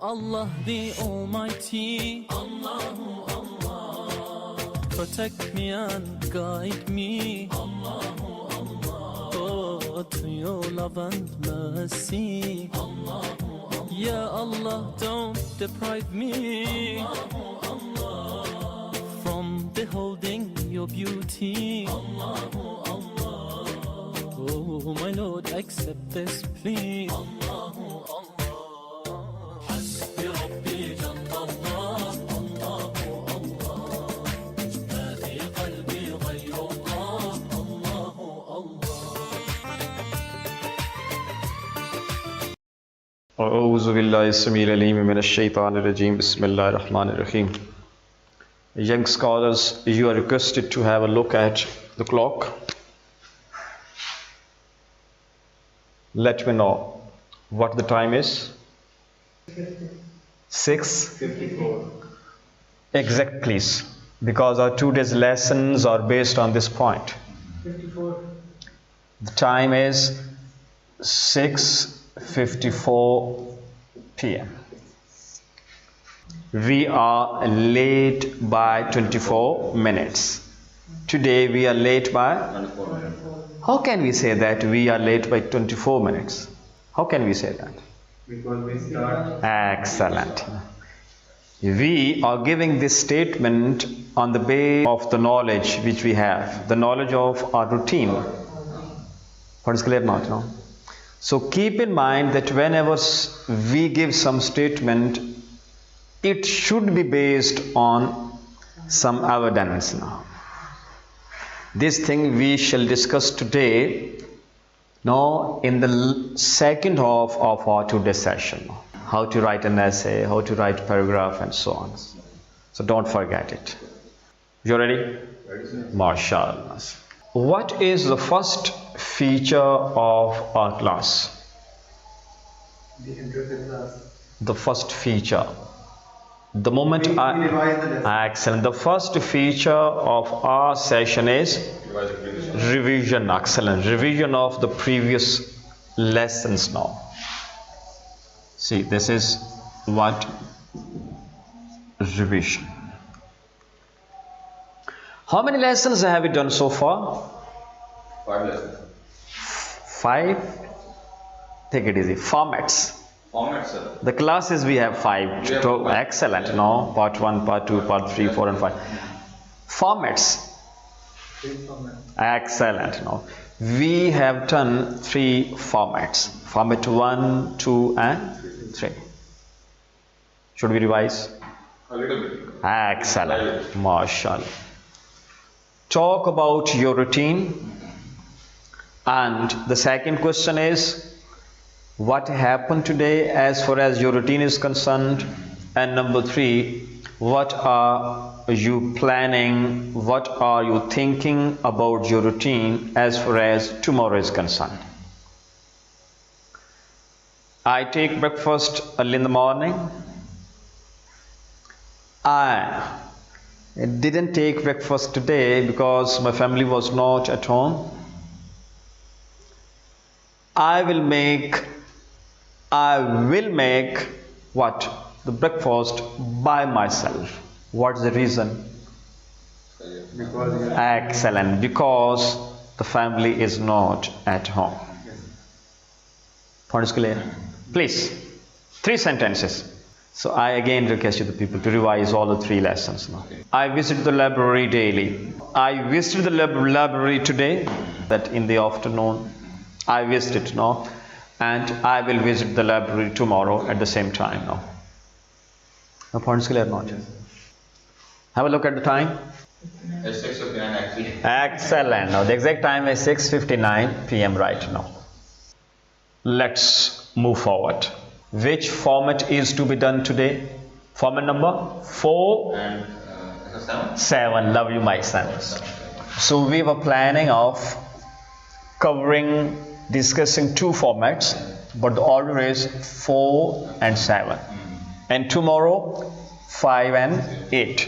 Allah the Almighty, Allahu Allah, protect me and guide me, Allahu Allah, oh, to your love and mercy, Allahu Allah, Ya Allah, don't deprive me, Allahu Allah, from beholding your beauty, Allahu Allah, oh my Lord, accept this plea, Allahu Allah. أعوذ بالله السميع العليم من الشيطان الرجيم بسم الله الرحمن الرحيم. Young scholars, you are requested to have a look at the clock. Let me know what the time is. 6:54. Exact, please, because our today's lessons are based on this point. 54. The time is 6:54 p.m. We are late by 24 minutes. Today we are late by 24 minutes. How can we say that we are late by 24 minutes? How can we say that? Because we start. Excellent. We are giving this statement on the basis of the knowledge which we have, the knowledge of our routine. What is clear now? No? So keep in mind that whenever we give some statement, it should be based on some evidence now. This thing we shall discuss today, now in the second half of our today's session. How to write an essay, how to write a paragraph and so on. So don't forget it. You ready? MashaAllah. What is the first feature of our class? The enter the class. The first feature. The moment excellent. The first feature of our session is revision. Excellent. Revision of the previous lessons now. See, this is what revision. How many lessons have we done so far? 5 lessons. 5? Take it easy. Formats. Formats, sir. The classes we have 5. Excellent. No, part 1, part 2, part 3, 4 and 5. Formats. 3 formats. Excellent. No, we have done 3 formats. Format 1, 2 and 3. Should we revise? A little bit. Excellent. MashaAllah. Talk about your routine. And the second question is, what happened today as far as your routine is concerned? And number 3, what are you planning? What are you thinking about your routine as far as tomorrow is concerned? I take breakfast early in the morning. I didn't take breakfast today because my family was not at home. I will make what? The breakfast by myself. What's the reason? Because Excellent. Because the family is not at home. Point is clear? Please, 3 sentences. So I again request you the people to revise all the 3 lessons now. I visit the library daily. I visited the library today, that in the afternoon. I visited now, and I will visit the library tomorrow at the same time now. No point is clear now. Have a look at the time. it's 6:59 actually. Excellent. Now the exact time is 6:59 p.m. right now. Let's move forward. Which format is to be done today? Format number 4 And 7. 7. Love you, my son. So we were planning of discussing 2 formats, but the order is 4 and 7. And tomorrow 5 and 8.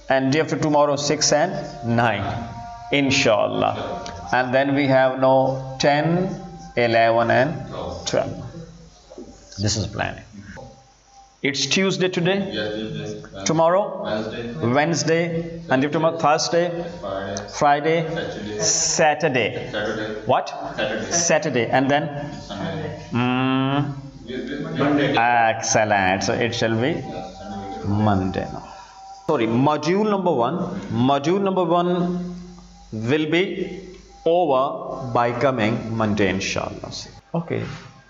And day after tomorrow 6 and 9. Inshallah. And then we have now 10, 11 and 12. This is planning. It's Tuesday today. Yes, Tuesday. Tomorrow, Wednesday. Wednesday, and if tomorrow, Thursday, Friday. Friday, Saturday. Saturday. What? Saturday. Saturday, and then Sunday. Monday. Excellent. So it shall be Monday. Sorry, module number one. Module number one will be over by coming Monday, inshallah. Okay,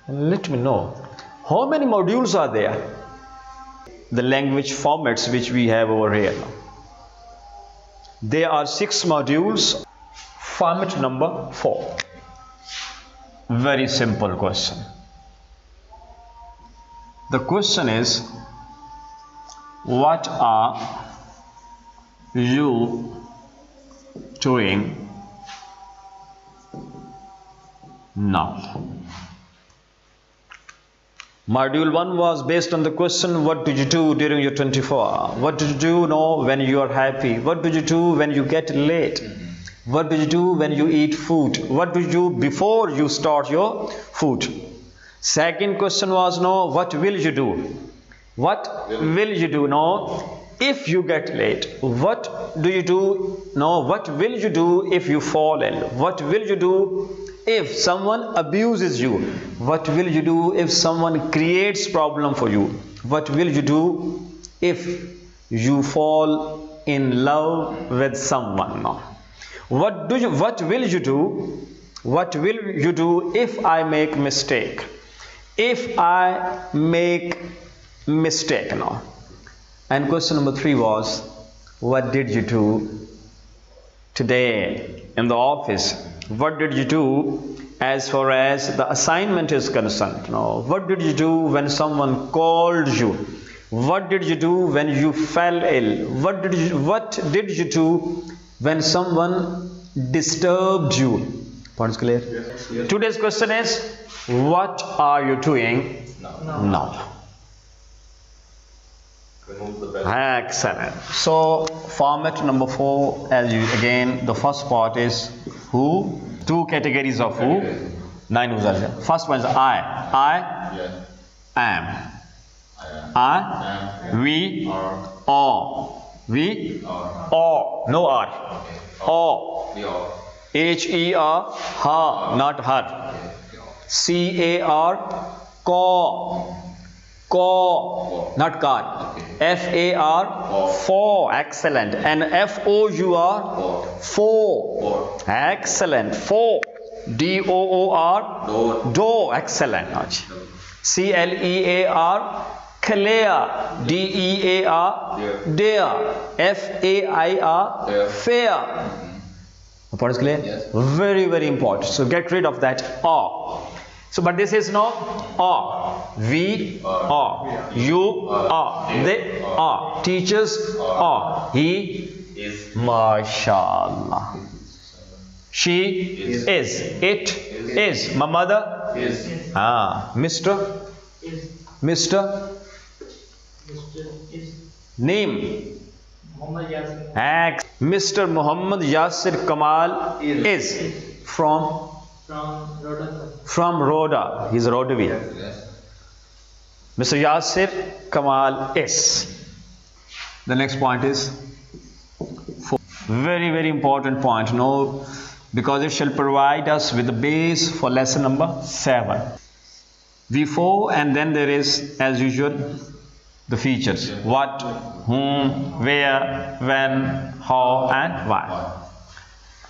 let me know how many modules are there. The language formats which we have over here. There are 6 modules. Format number 4. Very simple question. The question is, what are you doing now? Module 1 was based on the question, what did you do during your 24 hours? What did you do when you are happy? What did you do when you get late? What did you do when you eat food? What do you do before you start your food? Second question was, what will you do? What will you do if you get late? What do you do? What will you do if you fall ill? What will you do if someone abuses you? What will you do if someone creates problem for you? What will you do if you fall in love with someone? What will you do? What will you do if I make mistake? If I make mistake And question number 3 was, what did you do today in the office? What did you do as far as the assignment is concerned? What did you do when someone called you? What did you do when you fell ill? What did you do when someone disturbed you? Points clear? Yes. Today's question is, what are you doing now? Remove the bell. Excellent. So format number 4, again, the first part is who. 2 categories of who. 9 who's are there. First one is I. Yes. Am. I am. We. Are. All. We. Are. All. No R. Okay. All. We are. H-E-R. Ha. Not her. C-A-R. Caw. Caw. Not car. Okay. F-A-R. For. Excellent. And F-O-U-R. For. Excellent. For. D-O-O-R. Door. Do. Excellent. C-L-E-A-R. Clear. D-E-A-R. Dear. F-A-I-R. Fair. Fair. The point is clear? Yes. Very, very important. So get rid of that R. So, but this is no are. We are. You are. They are. Teachers are. He Is. MashaAllah. She is. It is. My mother Is. Mr. Mr. Name. Mr. Muhammad Yasir Kamal is from Rhoda. He's Rhodavi. Yes. Mr. Yasir Kamal is. The next point is 4. Very, very important point. Because it shall provide us with the base for lesson number 7. V4, and then there is, as usual, the features. What, whom, where, when, how, and why.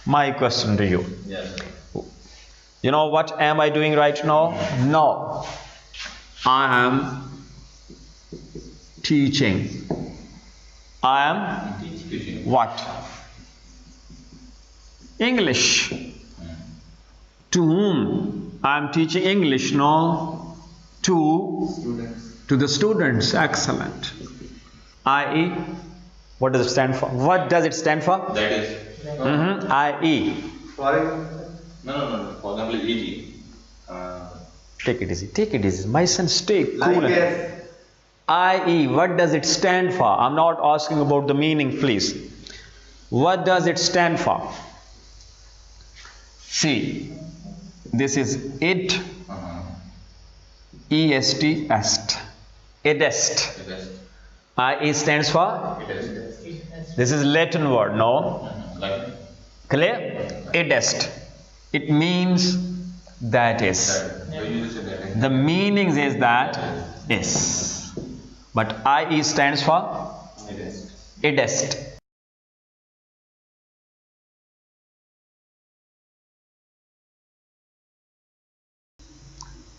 My question to you. Yes. What am I doing right now? No. I am teaching. I am Teaching. what? English. To whom? I am teaching English. No. To the students. Excellent. I.e. What does it stand for? What does it stand for? That is. I.e. No. For example, E.G. Take it easy. Take it easy. My son, stay cool. I.e. What does it stand for? I'm not asking about the meaning, please. What does it stand for? See, this is it. E-S-T-est. Edest. Edest. IE stands for? Edest. This is Latin word, no? Like Clear? Edest. It means that is. that. We use it that. The meaning is that is. But IE stands for? Edest. Edest.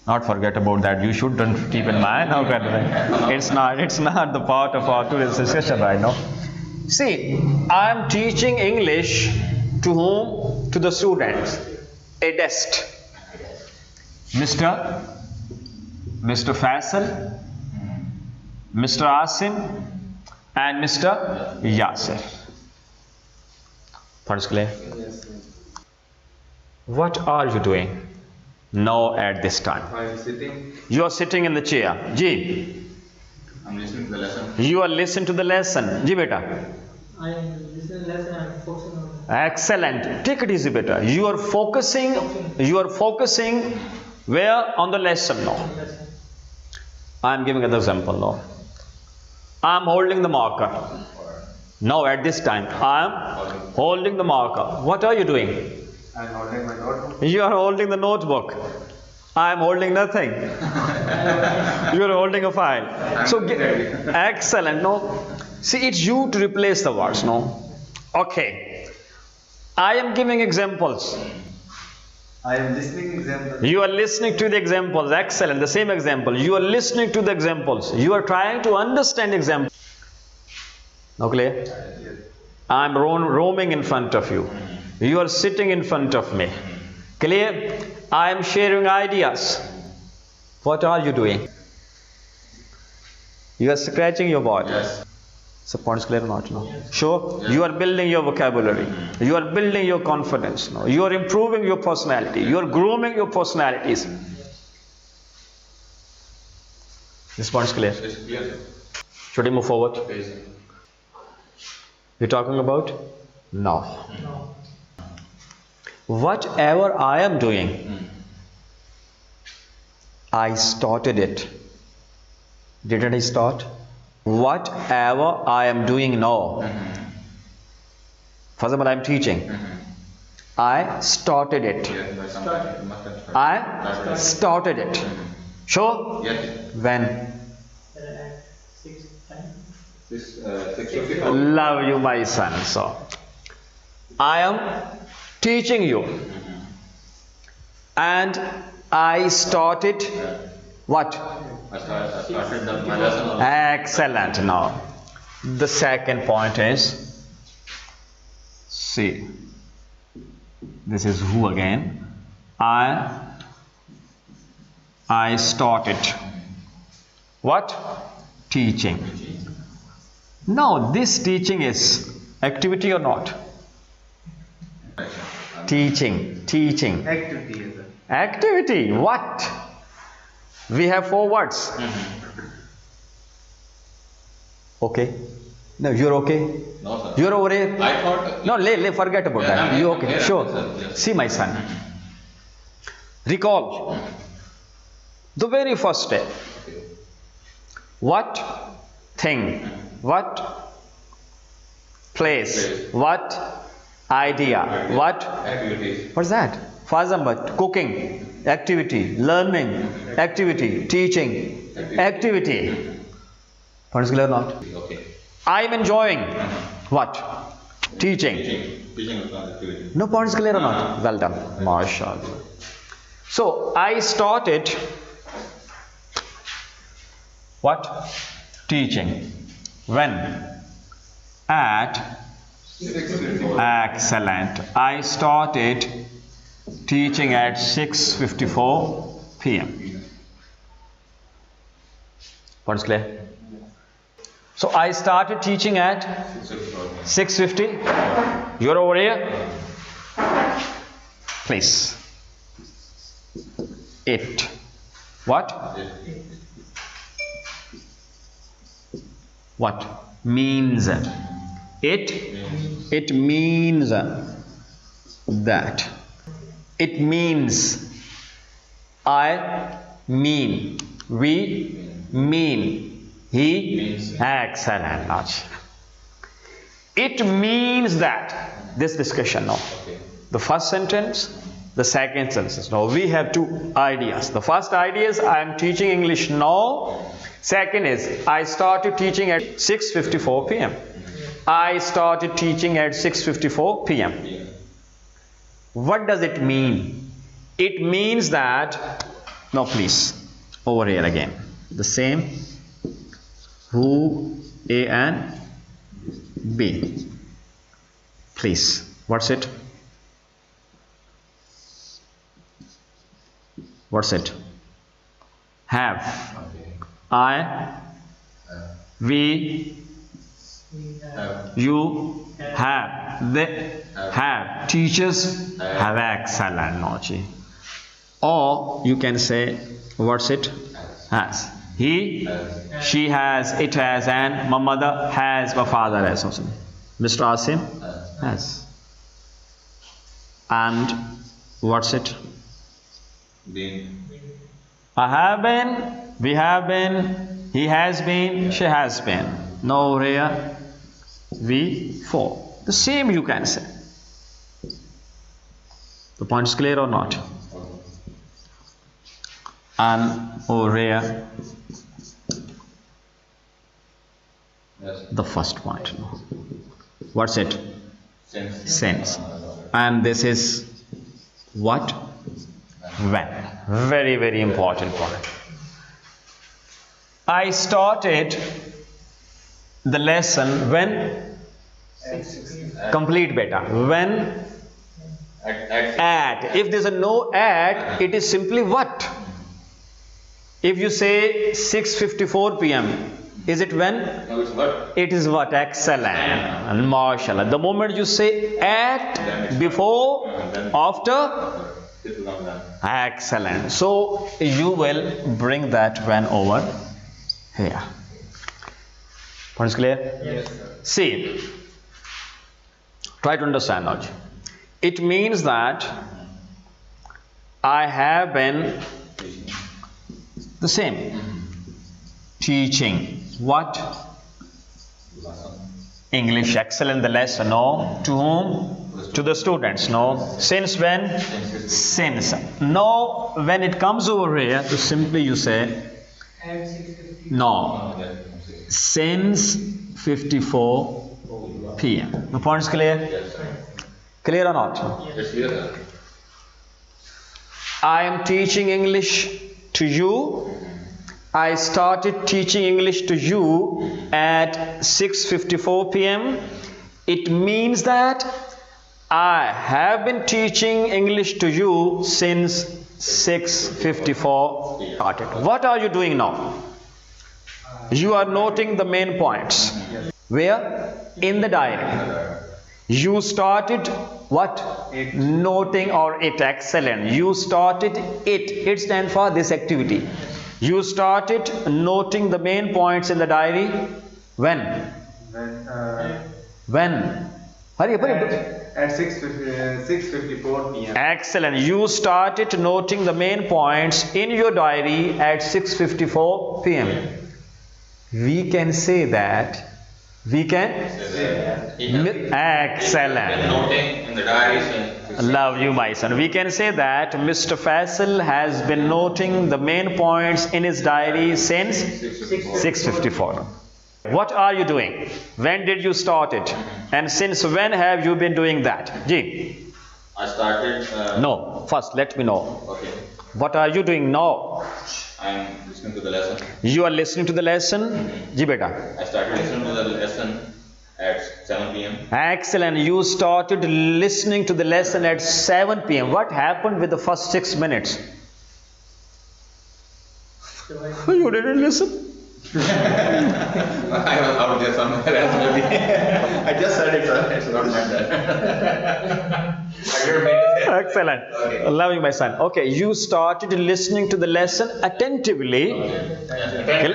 Not forget about that. You shouldn't keep in mind. It's not the part of our today's discussion right now. See, I am teaching English to whom? To the students. Edest. Mr. Faisal, Mr. Asim, and Mr. Yasir. First clear? What are you doing now at this time? I'm sitting. You are sitting in the chair. Ji, I'm listening to the lesson. you are listening to the lesson. Ji beta. I am listening to lesson and focusing on it. Excellent. Take it easy beta. You are focusing where? On the lesson now. I am giving another example now. I am holding the marker. Now at this time, I am holding the marker. What are you doing? I'm holding my notebook. You are holding the notebook. I am holding nothing. You are holding a file. So excellent. No, see, it's you to replace the words. No, okay. I am giving examples. I am listening example. You are listening to the examples. Excellent. The same example. You are listening to the examples. You are trying to understand examples. Now clear? I am roaming in front of you. You are sitting in front of me. Clear? I am sharing ideas. What are you doing? You are scratching your body. Yes. So points clear or not? No. Sure. You are building your vocabulary. You are building your confidence. No. You are improving your personality. You are grooming your personalities. This point is clear. It's clear. Should we move forward? Please. We're talking about now. No. Whatever I am doing, I started it. Didn't I start? Whatever I am doing now. For example, I am teaching. I started it. Yes, by somebody. You must have started. I started it. Sure? Yes. When? At 6 times. This 6:54. Love you, my son. So, I am teaching you. And I started what? I started my lesson. Excellent. Now, the second point is, see, this is who again? I started what? Teaching. Now, this teaching is activity or not? Teaching. Activity is it? Activity. What? We have 4 words. Okay. No, you're okay. No, sir. You're over here. I thought. No, forget about Yeah, that. I'm You okay? here, Sure. sir, yes. See, my son. Recall the very first step. What thing? What place? What idea? What? Activities. What's that? For example, cooking, activity, learning, activity, teaching, activity. What is clear or not? Okay. I am enjoying what? Teaching. Teaching is not activity. No points clear or not? Well done. MashaAllah. So I started what? Teaching. When? At 6:54. excellent. I started teaching at 6:54 p.m. What is clear? So I started teaching at 6:50. You're over here. Please. It. What? What? Means. It means that. It means. I mean. We mean. He? Excellent. Naj. It means that. This discussion now. Okay. The first sentence, the second sentence. Now we have two ideas. The first idea is I am teaching English now. Second is I started teaching at 6:54 p.m. I started teaching at 6:54 p.m. What does it mean? It means that, no please, over here again. The same, who, A and B. Please, what's it? What's it? Have. I, we, you, have. They have. Teachers have. Excellent. Nochi. Or you can say, what's it? Has. He, she has, it has, and my mother has, my father has. Mr. Asim has. And what's it? Been. I have been, we have been, he has been, she has been. No rare, we, for. The same you can say. The point is clear or not? And or rare, Yes. the first point. What's it? Since. Since. And this is what? When. Very, very important point. I started the lesson when? Complete beta. When? At. If there's a no at, it is simply what? If you say 6:54 p.m., is it when? No, it's what? It is what? Excellent. And mashallah. The moment you say at, before, after, It will come down. excellent. So you will bring that when over here. Point is clear? Yes. See, try to understand now. It means that I have been the same. Teaching. What? English. Excellent. The lesson. No. To whom? To the students. No. Since when? Since. No. When it comes over here, so simply you say At 6:50. no. Since 54 p.m. The point is clear? Yes. Clear or not? It's clear, sir. I am teaching English to you. I started teaching English to you at 6:54 p.m. It means that I have been teaching English to you since 6:54 started. What are you doing now? You are noting the main points. Where? In the diary. You started what? Noting or it. Excellent. You started it. It stands for this activity. You started noting the main points in the diary. When? When? Hurry up, hurry up. At 6:54 p.m. Excellent. You started noting the main points in your diary at 6:54 p.m. We can say that. We can? Excellent. Noting in the diary since. Love you, my son. We can say that Mr. Faisal has been noting the main points in his diary since 6:54. What are you doing? When did you start it? And since when have you been doing that? Ji. I started. No. First, let me know. Okay. What are you doing now? I'm listening to the lesson. You are listening to the lesson. Ji beta. I started listening to the lesson at 7 p.m. Excellent. You started listening to the lesson at 7 p.m. What happened with the first 6 minutes? You didn't listen. I was out there somewhere else maybe. I just said it, sir. It's not meant that. I didn't mean to say. Excellent. Okay. Love you, my son. Okay, you started listening to the lesson attentively. Okay.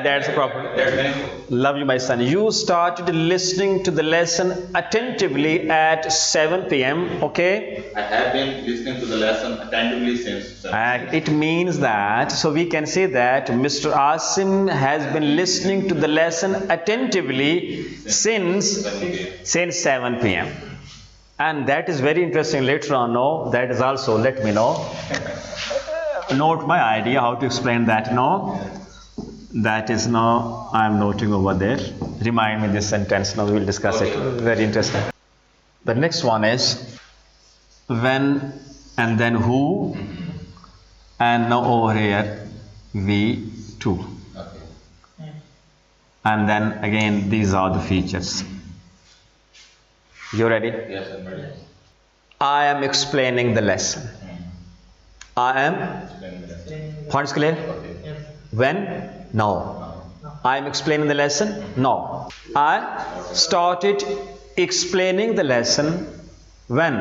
That's the problem. That's meaningful. Love you, my son. You started listening to the lesson attentively at 7 p.m. Okay? I have been listening to the lesson attentively since. It means that, so we can say that Mr. Asim has been listening to the lesson attentively since 7 p.m. And that is very interesting. Later on, no, that is also, let me know. Note my idea how to explain that, no? That is now, I am noting over there. Remind me this sentence, now we will discuss it. Very interesting. The next one is when and then who, and now over here we too. Okay. And then again these are the features. You ready? Yes, I'm ready. I am explaining the lesson. I am. Explain the lesson. Points clear? Okay. When? No. I am explaining the lesson? No. I started explaining the lesson when?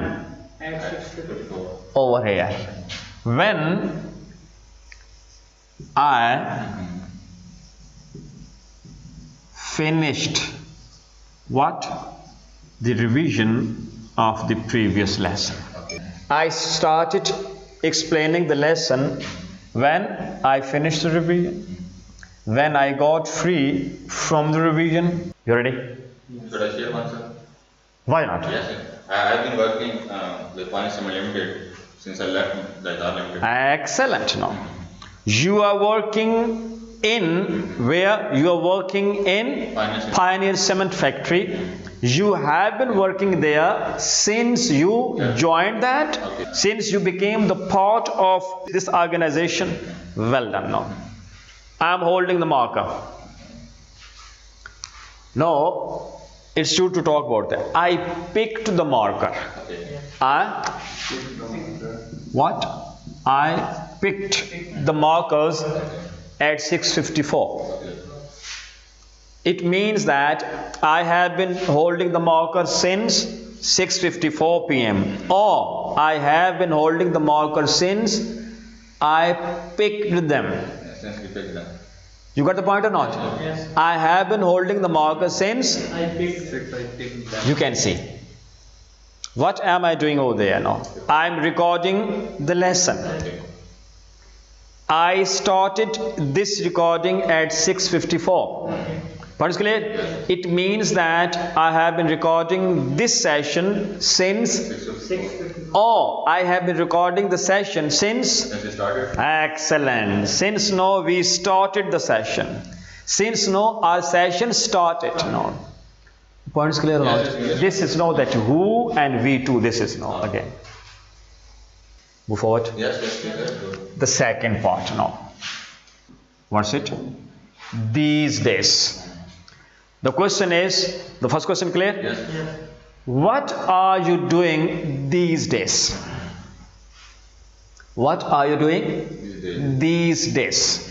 At 6:54. Over here. When I finished what? The revision of the previous lesson. Okay. I started explaining the lesson when I finished the revision. When I got free from the revision. You ready? Should I share one, sir? Why not? Yes, sir. I've been working with Finance Limited since I left the Limited. Excellent. Now, you are working in where? You are working in Pioneer Cement Factory. You have been working there since you joined that, since you became the part of this organization. Well done. Now, I am holding the marker. No, it's true to talk about that. I picked the marker. Okay. What? I picked the markers at 6:54. It means that I have been holding the marker since 6:54 p.m. or I have been holding the marker since I picked them. Since we picked them. You got the point or not? Yes. I have been holding the marker since. I picked 6, I picked that. You can see. What am I doing over there now? I am recording the lesson. Okay. I started this recording at 6:54. What is clear? It means that I have been recording this session since, 6:54. or I have been recording the session since. Since we started. Excellent. Since now we started the session. Since now our session started now. Point is clear or not? Yes. This is now that who and we too. This is now again. Move forward. Yes, good. The second part now. What's it? These days. The question is, the first question clear? Yes. Yes. What are you doing these days? What are you doing these days?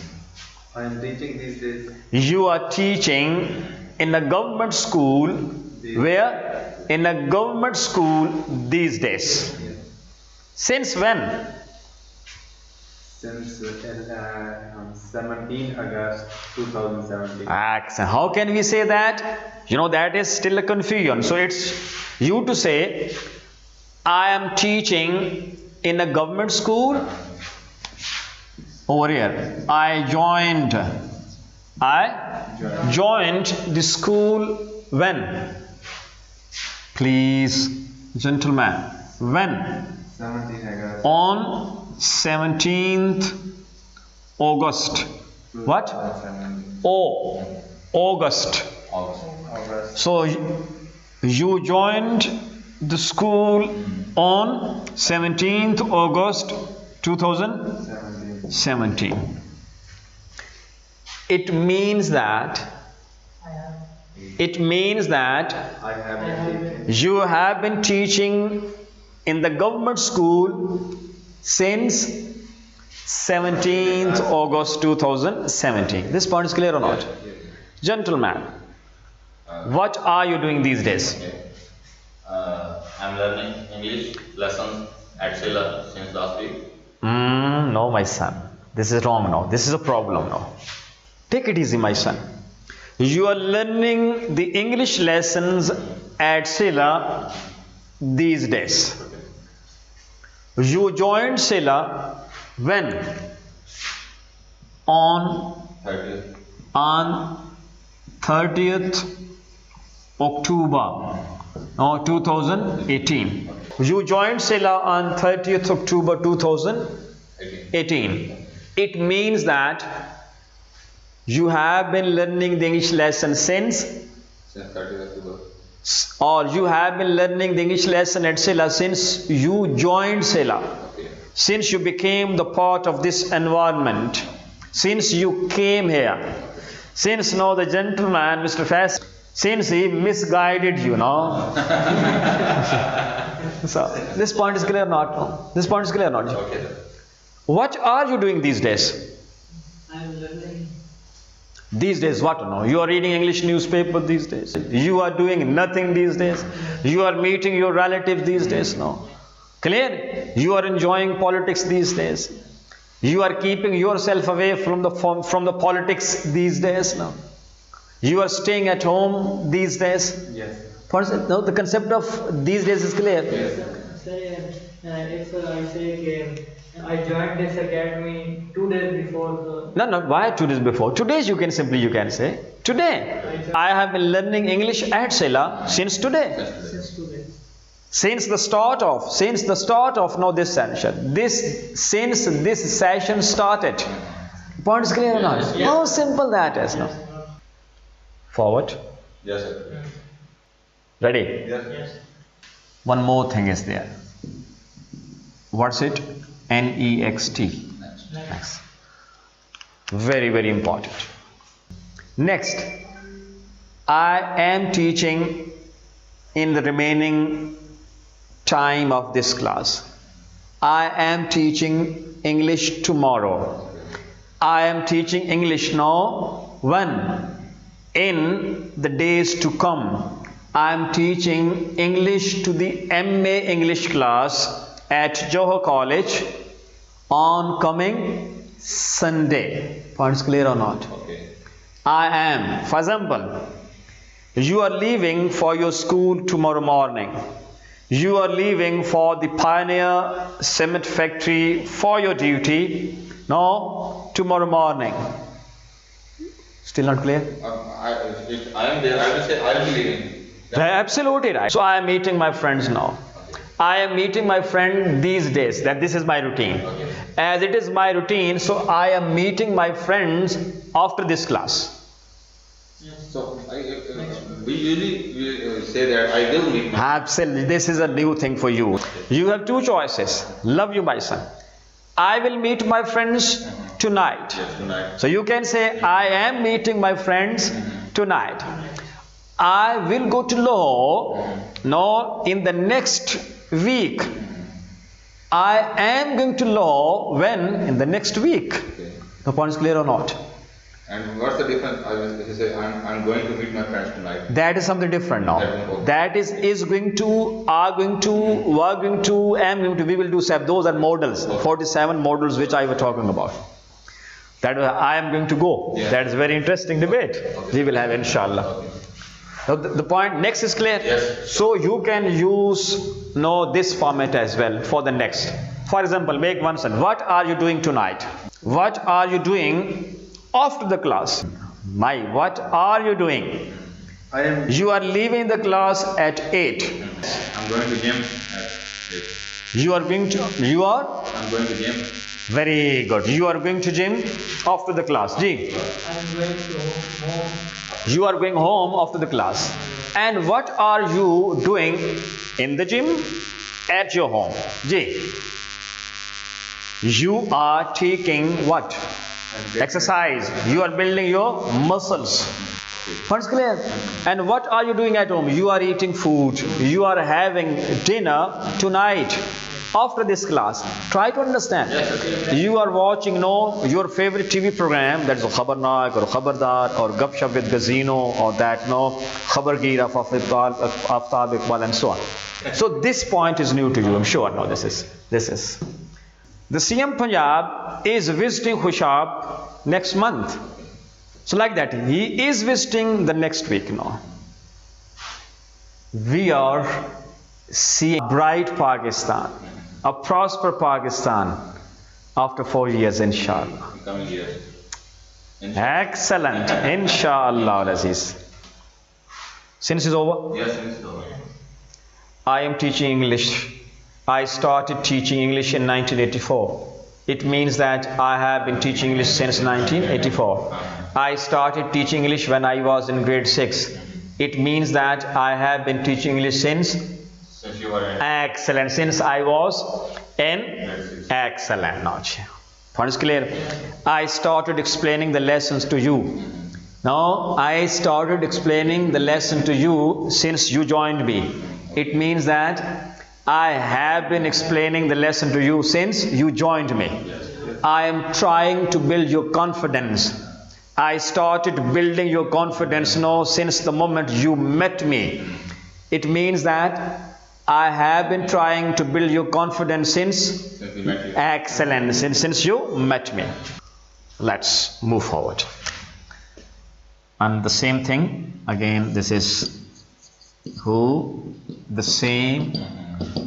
I am teaching these days. You are teaching in a government school. Where? In a government school these days. Since when? Since 17 August 2017. Excellent. How can we say that? You know, that is still a confusion. So it's you to say, I am teaching in a government school. Over here, I joined the school when? Please, gentlemen, when? 17 August. On 17th August. What? 2017. Oh, August. August. So you joined the school on 17th August 2017. It means that I have. I have been teaching. you have been teaching in the government school since 17th August 2017. This point is clear or not? Gentlemen, what are you doing these days? I'm learning English lessons at SILAH since last week. No, my son. This is wrong now. This is a problem now. Take it easy, my son. You are learning the English lessons at SILAH these days. You joined SILAH when? On 30th October 2018. You joined SILAH on 30th October 2018. It means that you have been learning the English lesson since 30th October. Or you have been learning the English lesson at SILAH since you joined SILAH. Okay. Since you became the part of this environment. Since you came here. Since now the gentleman, Mr. Fast, since he misguided you, no? So, this point is clear or not? No? This point is clear or not? Okay. What are you doing these days? I am learning. These days, what? No? You are reading English newspaper these days. You are doing nothing these days. You are meeting your relatives these days. No. Clear? You are enjoying politics these days. You are keeping yourself away from the politics these days. No. You are staying at home these days. Yes. No, the concept of these days is clear. Yes. Say, if I say I joined this academy 2 days before the... No, why 2 days before? 2 days you can say. Today. I have been learning English at SILAH since today. Since 2 days. Since the start of now this session. Since this session started. Point is clear or not? Yes. How simple that is. No? Forward. Yes, sir. Ready? Yes. Yes. One more thing is there. What's it? Next. Next. Very, very important. Next. I am teaching in the remaining time of this class. I am teaching English tomorrow. I am teaching English now. When? In the days to come. I am teaching English to the MA English class at Jauharabad College on coming Sunday. Points clear or not? Okay. I am. For example, you are leaving for your school tomorrow morning. You are leaving for the Pioneer Cement Factory for your duty. No, tomorrow morning. Still not clear? If I am there, I will say I will be leaving. Absolutely right. So I am meeting my friends now. I am meeting my friend these days. That this is my routine. Okay. As it is my routine, so I am meeting my friends after this class. So we usually say that I will meet my Absolutely. This is a new thing for you. You have two choices. Love you, my son. I will meet my friends tonight. Yes, tonight. So you can say, I am meeting my friends tonight. I will go to law. No, in the next week. I am going to law when? In the next week. Okay. The point is clear or not? And what's the difference? I will say I'm going to meet my friends tonight. That is something different now. That is going to, are going to, were going to, am going to, we will do 7. Those are models. 47 models which I was talking about. That I am going to go. Yeah. That is a very interesting debate. We will have inshallah. Okay. Now the point next is clear. Yes. So you can use this format as well for the next. For example, make one sentence. What are you doing tonight? What are you doing after the class? What are you doing? I am. You are leaving the class at 8. I'm going to gym at 8. I'm going to gym. Very good. You are going to gym after the class. Ji. I am going to home. You are going home after the class. And what are you doing in the gym? At your home. Ji. You are taking what? Exercise. You are building your muscles. What's clear? And what are you doing at home? You are eating food. You are having dinner tonight after this class. Try to understand. You are watching your favorite TV program, that is Khabarnak or Khabardar or Gupshup with Gazino or that Khabargir of Aftab Iqbal and so on. So this point is new to you, I'm sure. No, this is. The CM Punjab is visiting Khushab next month. So like that, he is visiting the next week now. We are seeing a bright Pakistan, a prosper Pakistan after 4 years, inshallah. Coming years. Excellent, inshallah, Aziz. Since it's over, Yes, it's over. I am teaching English. I started teaching English in 1984. It means that I have been teaching English since 1984. I started teaching English when I was in grade 6. It means that I have been teaching English since Since you were in excellent. Since I was in excellent notch. Point is clear. I started explaining the lessons to you. Now I started explaining the lesson to you since you joined me. It means that I have been explaining the lesson to you since you joined me. I am trying to build your confidence. I started building your confidence now since the moment you met me. It means that I have been trying to build your confidence since we met you. excellent, since you met me. Let's move forward. And the same thing again, this is who, the same,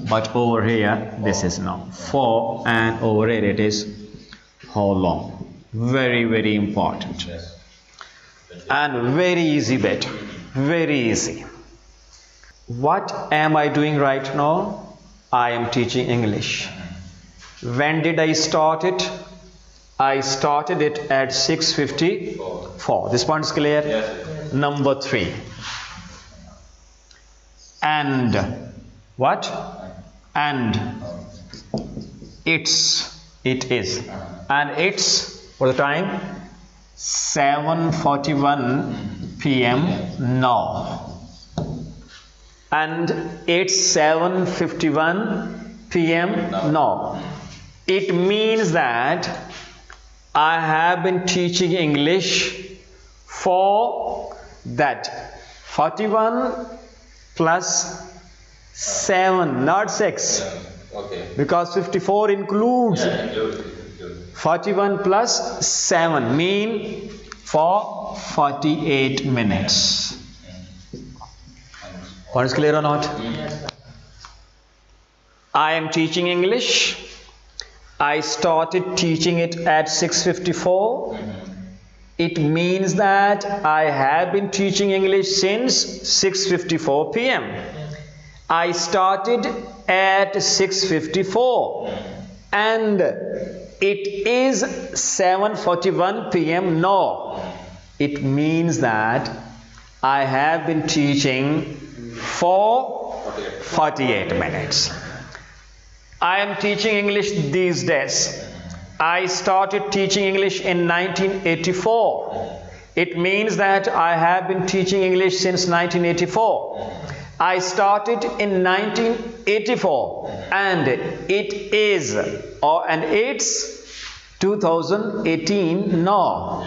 but over here this is now for, and over here it is how long. Very, very important. Yes. And very easy bit. Very easy. What am I doing right now? I am teaching English. When did I start it? I started it at 6:54. This point is clear? Yes. Number 3. And what? And it is. And it's, for the time, 7:41 p.m. now. And it's 7:51 p.m. now. It means that I have been teaching English for that 41 plus 7, not 6, Okay. because 54 includes Yeah, include. 41 plus 7 mean for 48 minutes. What is clear or not? I am teaching English. I started teaching it at 6:54. It means that I have been teaching English since 6:54 p.m. I started at 6:54 and it is 7:41 p.m. now. It means that I have been teaching for 48 minutes. I am teaching English these days. I started teaching English in 1984. It means that I have been teaching English since 1984. I started in 1984 and it is, and it's 2018 now.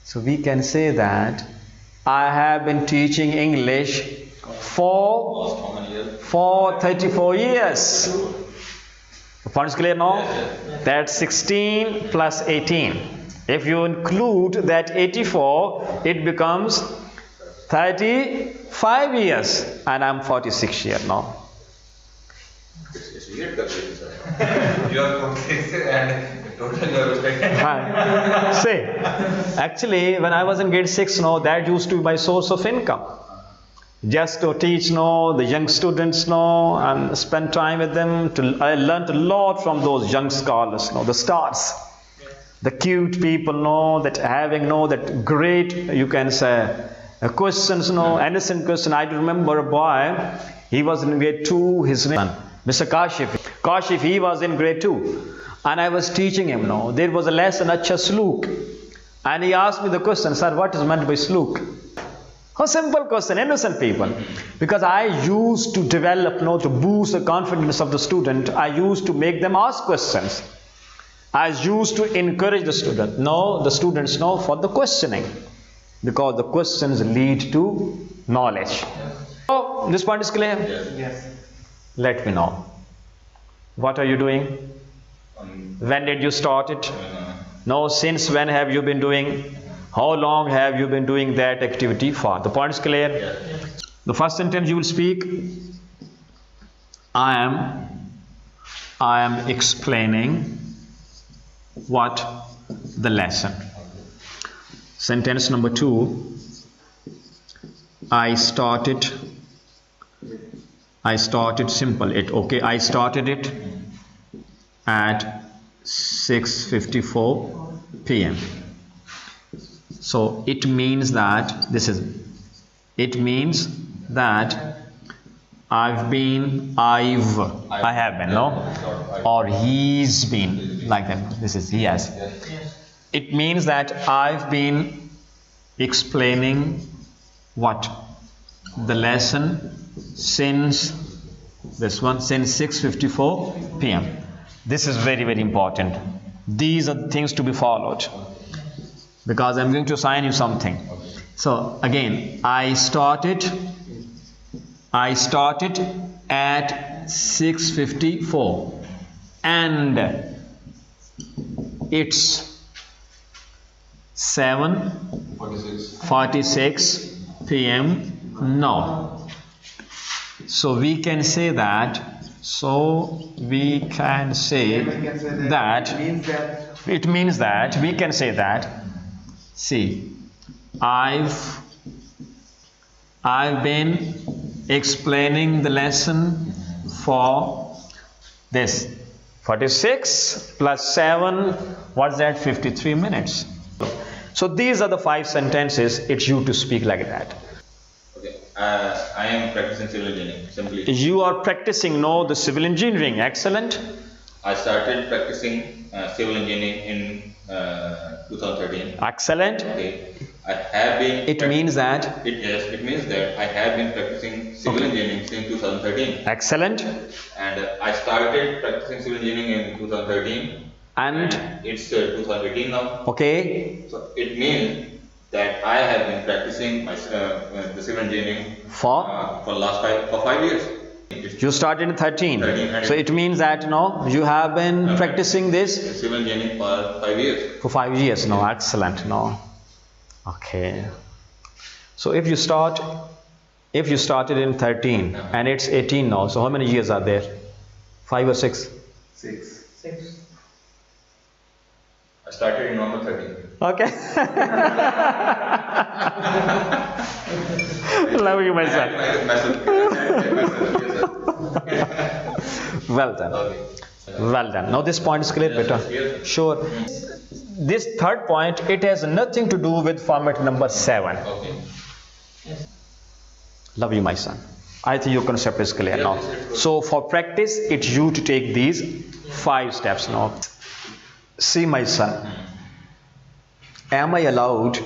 So we can say that I have been teaching English for 34 years. The point is clear now? That's 16 plus 18. If you include that 84, it becomes 35 years, and I'm 46 years now. It's weird calculation, sir. You are 46 and total you are respecting. See, actually, when I was in grade 6, that used to be my source of income. Just to teach the young students and spend time with them. I learned a lot from those young scholars, the stars, the cute people, that having that great, you can say, questions, innocent question. I remember a boy, he was in grade 2, his name Mr. Kashif, he was in grade 2, and I was teaching him. There was a lesson, Acha Slook, and he asked me the question, sir, what is meant by Slook? A simple question, innocent people. Because I used to develop, to boost the confidence of the student, I used to make them ask questions. I used to encourage the students for the questioning. Because the questions lead to knowledge. So, this point is clear? Yes. Let me know. What are you doing? When did you start it? No, since when have you been doing? How long have you been doing that activity for? The point is clear? Yes. The first sentence you will speak, I am explaining what? The lesson. Sentence number 2, I started simple it, okay, I started it at 6:54 p.m. So it means that I have been, no? Or he's been, like that. This is he has. It means that I've been explaining what? The lesson since 6:54 p.m. This is very, very important. These are the things to be followed, because I'm going to assign you something. So again, I started at 6:54 and it's 7:46 p.m. now. So we can say that. It means that we can say that. See, I've been explaining the lesson for this 46 plus 7. What's that? 53 minutes. So these are the 5 sentences. It's you to speak like that. Okay. I am practicing civil engineering. Simply. You are practicing the civil engineering. Excellent. I started practicing civil engineering in 2013. Excellent. Okay. I have been. It means that. It means that I have been practicing civil engineering since 2013. Excellent. And I started practicing civil engineering in 2013. And it's 2018 now. Okay. So it means that I have been practicing my the civil engineering for last 5 years. You started in 13. So it means that you have been practicing this civil engineering for 5 years. For 5 years. No, excellent. No. Okay. So if you started in 13 and it's 18 now, so how many years are there? 5 or 6? 6. I started in November 13. Okay. Love you, my son. Well done. Okay. Well done. Now this point is clear, beta. Sure. This third point, it has nothing to do with format number 7. Okay. Love you, my son. I think your concept is clear now. So for practice, it's you to take these 5 steps now. See, my son, am I allowed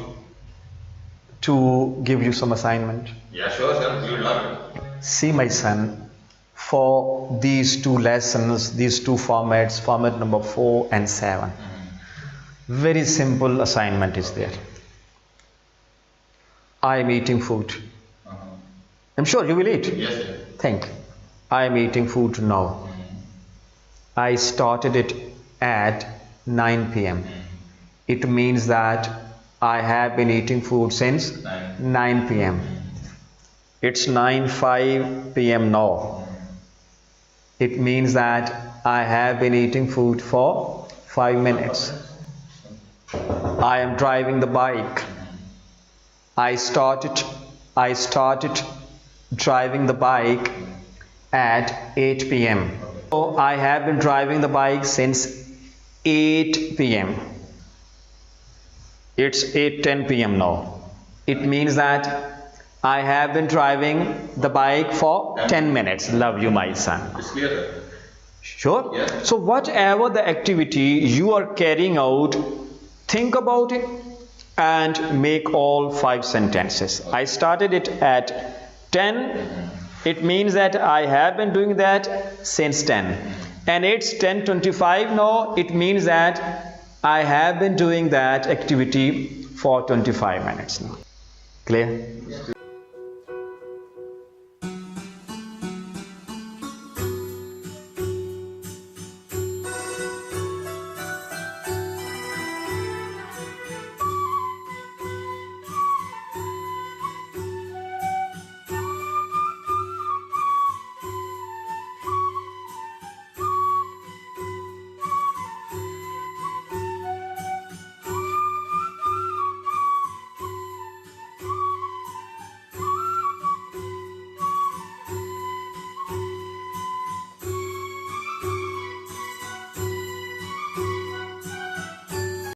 to give you some assignment? Yeah, sure, sir. You would love it. See, my son, for these 2 lessons, these 2 formats, format number 4 and 7, very simple assignment is there. I am eating food. I'm sure you will eat. Yes, sir. Think. I am eating food now. I started it at 9 p.m. It means that I have been eating food since 9 p.m. It's 9:05 p.m. now. It means that I have been eating food for 5 minutes. I am driving the bike. I started driving the bike at 8 p.m. So I have been driving the bike since 8 p.m. It's 8:10 p.m. now. It means that I have been driving the bike for 10 minutes. Love you, my son. It's clear, sir. Sure? Yes. So whatever the activity you are carrying out, think about it and make all 5 sentences. I started it at 10. It means that I have been doing that since 10. And it's 10:25 now. It means that I have been doing that activity for 25 minutes now. Clear?